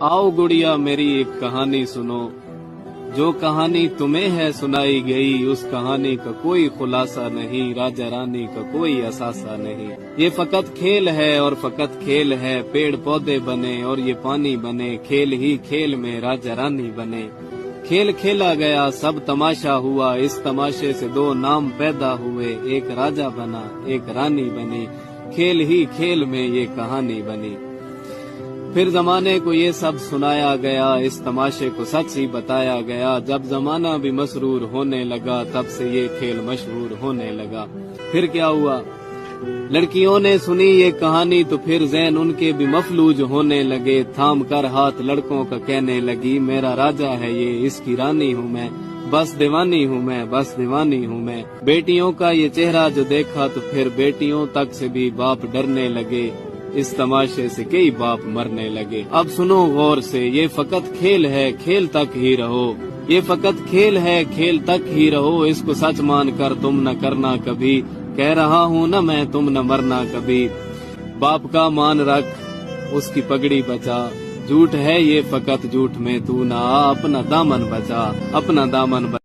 आओ गुड़िया मेरी एक कहानी सुनो, जो कहानी तुम्हें है सुनाई गई, उस कहानी का कोई खुलासा नहीं, राजा रानी का कोई असासा नहीं। ये फकत खेल है और फकत खेल है, पेड़ पौधे बने और ये पानी बने, खेल ही खेल में राजा रानी बने। खेल खेला गया सब तमाशा हुआ, इस तमाशे से दो नाम पैदा हुए, एक राजा बना एक रानी बनी, खेल ही खेल में ये कहानी बनी। फिर जमाने को ये सब सुनाया गया, इस तमाशे को सच ही बताया गया, जब जमाना भी मसरूर होने लगा, तब से ये खेल मशहूर होने लगा। फिर क्या हुआ, लड़कियों ने सुनी ये कहानी तो फिर ज़हन उनके भी मफलूज होने लगे, थाम कर हाथ लड़कों का कहने लगी, मेरा राजा है ये, इसकी रानी हूँ मैं, बस दीवानी हूँ मैं, बस दीवानी हूँ मैं। बेटियों का ये चेहरा जो देखा तो फिर बेटियों तक से भी बाप डरने लगे, इस तमाशे से कई बाप मरने लगे। अब सुनो गौर से, ये फकत खेल है, खेल तक ही रहो, ये फकत खेल है, खेल तक ही रहो, इसको सच मान कर तुम न करना कभी, कह रहा हूँ न मैं तुम न मरना कभी। बाप का मान रख, उसकी पगड़ी बचा, झूठ है ये फकत झूठ में तू ना आ, अपना दामन बचा, अपना दामन बचा।